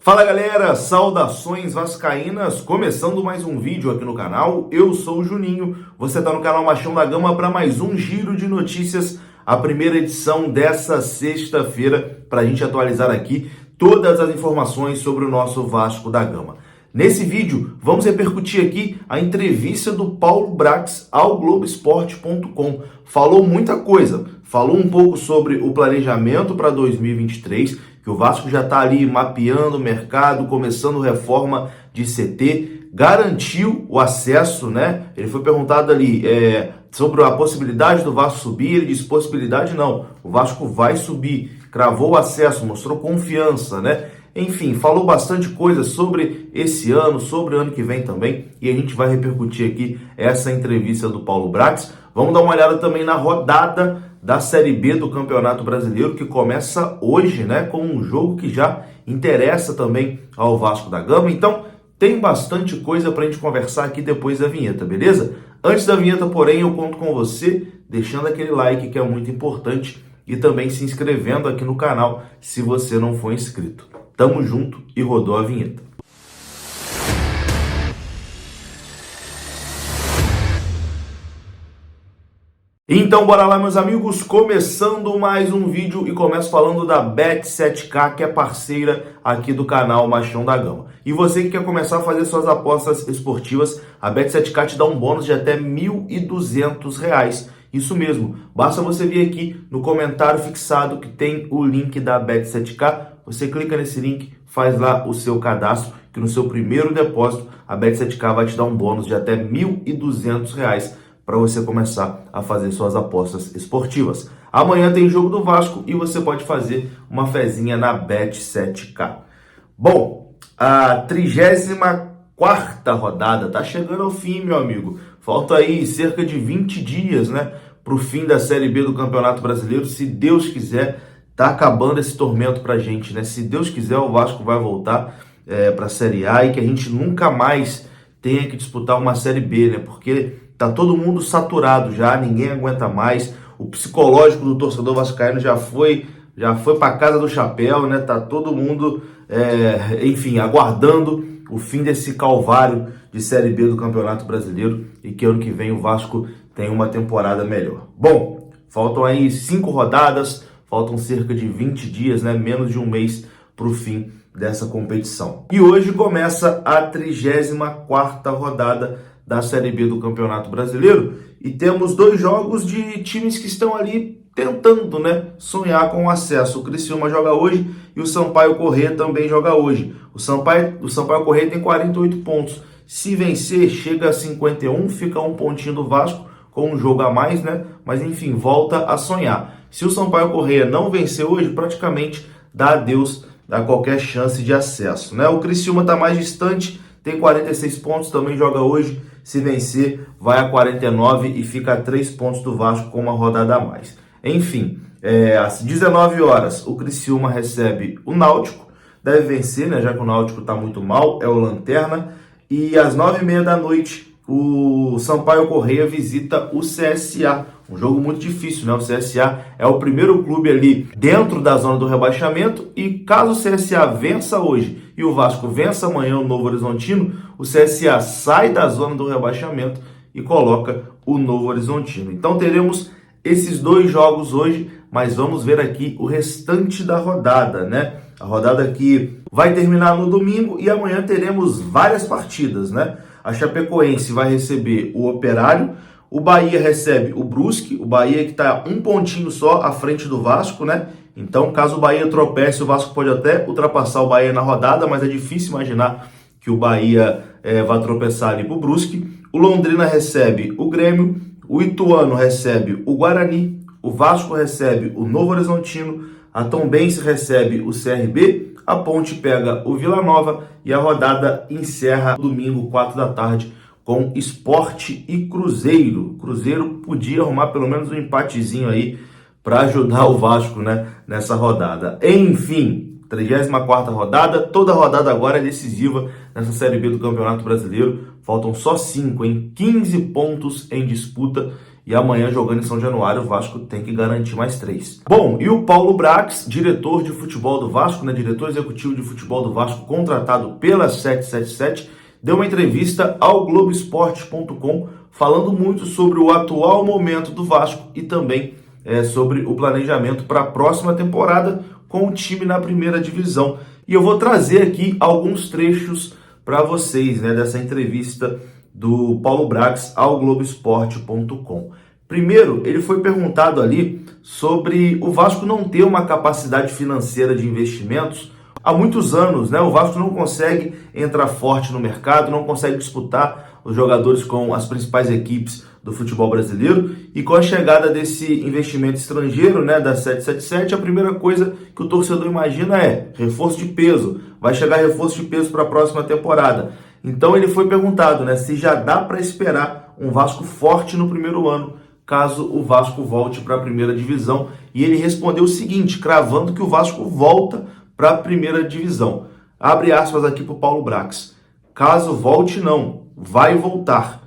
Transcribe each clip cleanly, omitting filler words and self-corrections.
Fala galera, saudações vascaínas, começando mais um vídeo aqui no canal. Eu sou o Juninho, você está no canal Machão da Gama para mais um giro de notícias, a primeira edição dessa sexta-feira, para a gente atualizar aqui todas as informações sobre o nosso Vasco da Gama. Nesse vídeo, vamos repercutir aqui a entrevista do Paulo Brax ao Globoesporte.com. Falou muita coisa, falou um pouco sobre o planejamento para 2023, que o Vasco já está ali mapeando o mercado, começando reforma de CT, garantiu o acesso, né? Ele foi perguntado ali sobre a possibilidade do Vasco subir, ele disse possibilidade não, o Vasco vai subir, cravou o acesso, mostrou confiança, né? Enfim, falou bastante coisa sobre esse ano, sobre o ano que vem também, e a gente vai repercutir aqui essa entrevista do Paulo Brax. Vamos dar uma olhada também na rodada da Série B do Campeonato Brasileiro, que começa hoje, né, com um jogo que já interessa também ao Vasco da Gama. Então, tem bastante coisa para a gente conversar aqui depois da vinheta, beleza? Antes da vinheta, porém, eu conto com você deixando aquele like que é muito importante e também se inscrevendo aqui no canal se você não for inscrito. Tamo junto e rodou a vinheta. Então bora lá, meus amigos, começando mais um vídeo e começo falando da Bet7k, que é parceira aqui do canal Machão da Gama. E você que quer começar a fazer suas apostas esportivas, a Bet7k te dá um bônus de até R$ 1.200. Isso mesmo, basta você vir aqui no comentário fixado que tem o link da Bet7k, você clica nesse link, faz lá o seu cadastro, que no seu primeiro depósito a Bet7k vai te dar um bônus de até R$ 1.200 para você começar a fazer suas apostas esportivas. Amanhã tem jogo do Vasco e você pode fazer uma fezinha na Bet7k. Bom, a 34ª rodada tá chegando ao fim, meu amigo. Falta aí cerca de 20 dias, né, para o fim da Série B do Campeonato Brasileiro. Se Deus quiser, tá acabando esse tormento pra gente, né? Se Deus quiser, o Vasco vai voltar para a Série A e que a gente nunca mais tenha que disputar uma Série B, né? Porque tá todo mundo saturado já, ninguém aguenta mais. O psicológico do torcedor vascaíno já foi para casa do chapéu, né? Tá todo mundo, enfim, aguardando o fim desse calvário de Série B do Campeonato Brasileiro e que ano que vem o Vasco tem uma temporada melhor. Bom, faltam aí 5 rodadas, faltam cerca de 20 dias, né? Menos de um mês para o fim dessa competição. E hoje começa a 34ª rodada da Série B do Campeonato Brasileiro e temos 2 jogos de times que estão ali tentando, né, sonhar com o acesso. O Criciúma joga hoje e o Sampaio Corrêa também joga hoje. O Sampaio Corrêa tem 48 pontos. Se vencer, chega a 51, fica um pontinho do Vasco com um jogo a mais, né? Mas enfim, volta a sonhar. Se o Sampaio Corrêa não vencer hoje, praticamente dá adeus a qualquer chance de acesso, né? O Criciúma está mais distante, tem 46 pontos, também joga hoje. Se vencer, vai a 49 e fica a 3 pontos do Vasco com uma rodada a mais. Enfim, às 19 horas, o Criciúma recebe o Náutico. Deve vencer, né? Já que o Náutico está muito mal, é o lanterna. E às 9h30 da noite, o Sampaio Corrêa visita o CSA. Um jogo muito difícil, né? O CSA é o primeiro clube ali dentro da zona do rebaixamento e caso o CSA vença hoje e o Vasco vença amanhã o Novo Horizontino, o CSA sai da zona do rebaixamento e coloca o Novo Horizontino. Então teremos esses 2 jogos hoje, mas vamos ver aqui o restante da rodada, né? A rodada que vai terminar no domingo e amanhã teremos várias partidas, né? A Chapecoense vai receber o Operário, o Bahia recebe o Brusque, o Bahia que está um pontinho só à frente do Vasco, né? Então, caso o Bahia tropece, o Vasco pode até ultrapassar o Bahia na rodada, mas é difícil imaginar que o Bahia vá tropeçar ali para o Brusque. O Londrina recebe o Grêmio, o Ituano recebe o Guarani, o Vasco recebe o Novo Horizontino, a Tombense recebe o CRB, a Ponte pega o Vila Nova e a rodada encerra domingo, 4 da tarde, com Sport e Cruzeiro. O Cruzeiro podia arrumar pelo menos um empatezinho aí para ajudar o Vasco, né, nessa rodada. Enfim, 34ª rodada, toda rodada agora é decisiva nessa Série B do Campeonato Brasileiro. Faltam só 5, em 15 pontos em disputa e amanhã, jogando em São Januário, o Vasco tem que garantir mais 3. Bom, e o Paulo Brax, diretor de futebol do Vasco, né, diretor executivo de futebol do Vasco, contratado pela 777, deu uma entrevista ao Globoesporte.com falando muito sobre o atual momento do Vasco e também sobre o planejamento para a próxima temporada com o time na primeira divisão. E eu vou trazer aqui alguns trechos para vocês, né, dessa entrevista do Paulo Brax ao Globoesporte.com. Primeiro, ele foi perguntado ali sobre o Vasco não ter uma capacidade financeira de investimentos. Há muitos anos, né, o Vasco não consegue entrar forte no mercado, não consegue disputar os jogadores com as principais equipes do futebol brasileiro, e com a chegada desse investimento estrangeiro, né, da 777, a primeira coisa que o torcedor imagina é reforço de peso, vai chegar reforço de peso para a próxima temporada. Então ele foi perguntado, né, se já dá para esperar um Vasco forte no primeiro ano, caso o Vasco volte para a primeira divisão, e ele respondeu o seguinte, cravando que o Vasco volta para a primeira divisão. Abre aspas aqui para o Paulo Brax. Caso volte, não, vai voltar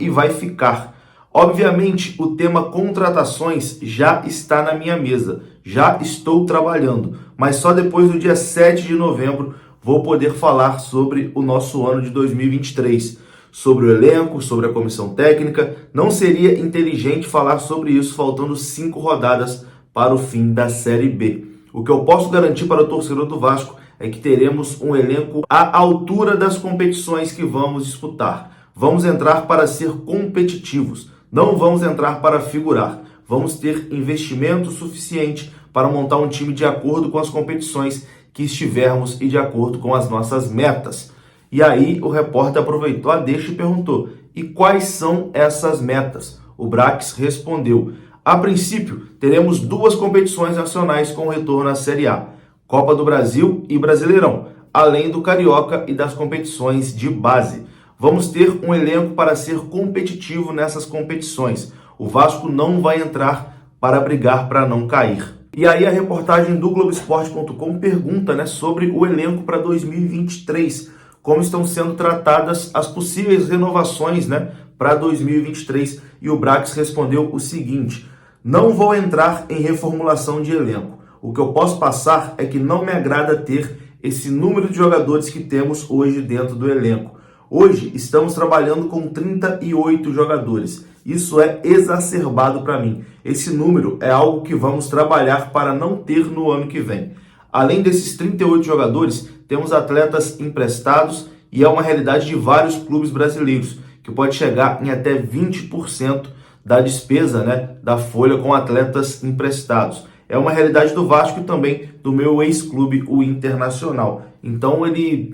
e vai ficar. Obviamente, o tema contratações já está na minha mesa, já estou trabalhando, mas só depois do dia 7 de novembro vou poder falar sobre o nosso ano de 2023, sobre o elenco, sobre a comissão técnica. Não seria inteligente falar sobre isso faltando 5 rodadas para o fim da Série B. O que eu posso garantir para o torcedor do Vasco é que teremos um elenco à altura das competições que vamos disputar. Vamos entrar para ser competitivos, não vamos entrar para figurar. Vamos ter investimento suficiente para montar um time de acordo com as competições que estivermos e de acordo com as nossas metas. E aí o repórter aproveitou a deixa e perguntou, e quais são essas metas? O Brax respondeu, a princípio teremos 2 competições nacionais com retorno à Série A, Copa do Brasil e Brasileirão, além do Carioca e das competições de base. Vamos ter um elenco para ser competitivo nessas competições. O Vasco não vai entrar para brigar para não cair. E aí a reportagem do Globoesporte.com pergunta, né, sobre o elenco para 2023, como estão sendo tratadas as possíveis renovações, né, para 2023. E o Brax respondeu o seguinte, não vou entrar em reformulação de elenco. O que eu posso passar é que não me agrada ter esse número de jogadores que temos hoje dentro do elenco. Hoje estamos trabalhando com 38 jogadores. Isso é exacerbado para mim. Esse número é algo que vamos trabalhar para não ter no ano que vem. Além desses 38 jogadores, temos atletas emprestados e é uma realidade de vários clubes brasileiros, que pode chegar em até 20% da despesa, né, da folha com atletas emprestados. É uma realidade do Vasco e também do meu ex-clube, o Internacional. Então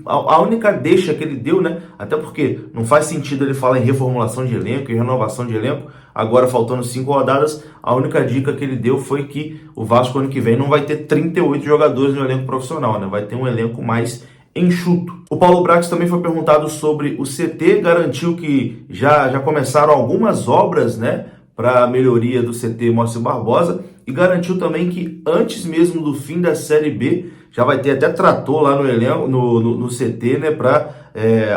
a única deixa que ele deu, né, até porque não faz sentido ele falar em reformulação de elenco e renovação de elenco, agora faltando 5 rodadas, a única dica que ele deu foi que o Vasco ano que vem não vai ter 38 jogadores no elenco profissional, né, vai ter um elenco mais enxuto. O Paulo Brax também foi perguntado sobre o CT, garantiu que já começaram algumas obras, né, para a melhoria do CT Moacir Barbosa, e garantiu também que antes mesmo do fim da Série B já vai ter até trator lá no elenco, no CT, né, para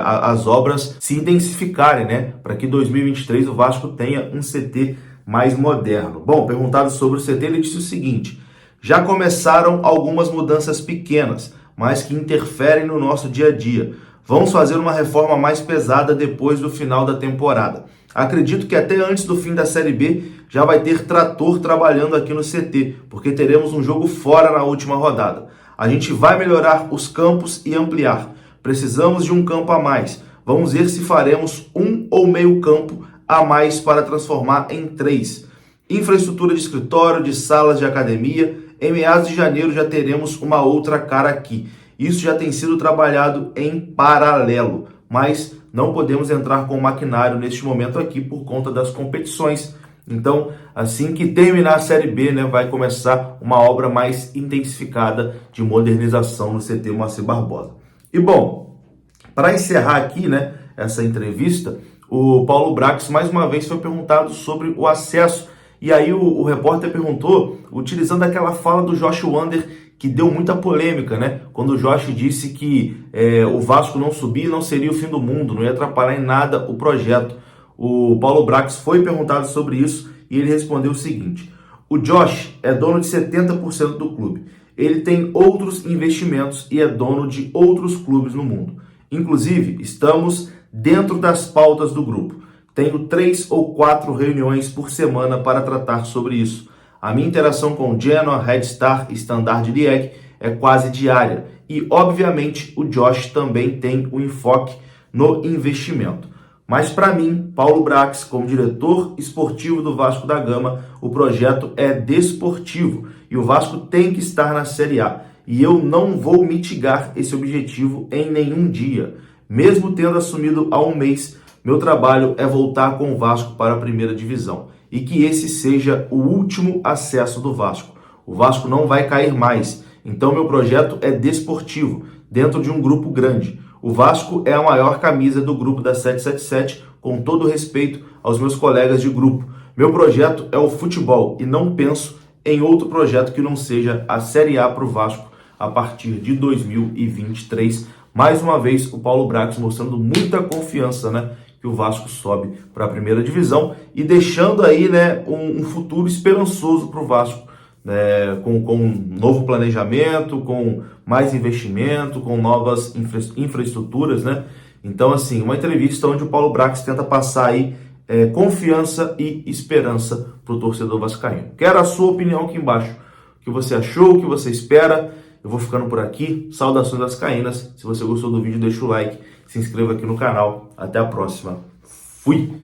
as obras se intensificarem, né, para que 2023 o Vasco tenha um CT mais moderno. Bom, perguntado sobre o CT, ele disse o seguinte, já começaram algumas mudanças pequenas, mas que interferem no nosso dia a dia. Vamos fazer uma reforma mais pesada depois do final da temporada. Acredito que até antes do fim da Série B já vai ter trator trabalhando aqui no CT, porque teremos um jogo fora na última rodada. A gente vai melhorar os campos e ampliar. Precisamos de um campo a mais. Vamos ver se faremos um ou meio campo a mais para transformar em 3. Infraestrutura de escritório, de salas de academia. Em meados de janeiro já teremos uma outra cara aqui. Isso já tem sido trabalhado em paralelo, mas não podemos entrar com maquinário neste momento aqui por conta das competições. Então, assim que terminar a Série B, né, vai começar uma obra mais intensificada de modernização no CT Moacir Barbosa. E bom, para encerrar aqui, né, essa entrevista, o Paulo Brax mais uma vez foi perguntado sobre o acesso. E aí o repórter perguntou, utilizando aquela fala do Josh Wander, que deu muita polêmica, né? Quando o Josh disse que o Vasco não subir não seria o fim do mundo, não ia atrapalhar em nada o projeto. O Paulo Brax foi perguntado sobre isso e ele respondeu o seguinte: o Josh é dono de 70% do clube. Ele tem outros investimentos e é dono de outros clubes no mundo. Inclusive, estamos dentro das pautas do grupo. Tenho 3 ou 4 reuniões por semana para tratar sobre isso. A minha interação com Genoa, Red Star e Standard Liège é quase diária. E, obviamente, o Josh também tem um enfoque no investimento. Mas para mim, Paulo Brax, como diretor esportivo do Vasco da Gama, o projeto é desportivo e o Vasco tem que estar na Série A. E eu não vou mitigar esse objetivo em nenhum dia. Mesmo tendo assumido há um mês, meu trabalho é voltar com o Vasco para a primeira divisão e que esse seja o último acesso do Vasco. O Vasco não vai cair mais, então meu projeto é desportivo, dentro de um grupo grande. O Vasco é a maior camisa do grupo da 777, com todo respeito aos meus colegas de grupo. Meu projeto é o futebol e não penso em outro projeto que não seja a Série A para o Vasco a partir de 2023. Mais uma vez, o Paulo Brax mostrando muita confiança, né, que o Vasco sobe para a primeira divisão e deixando aí, né, um futuro esperançoso para o Vasco. Com um novo planejamento, com mais investimento, com novas infraestruturas, né? Então, assim, uma entrevista onde o Paulo Brax tenta passar aí confiança e esperança para o torcedor vascaíno. Quero a sua opinião aqui embaixo. O que você achou, o que você espera? Eu vou ficando por aqui. Saudações vascaínas. Se você gostou do vídeo, deixa o like, se inscreva aqui no canal. Até a próxima. Fui!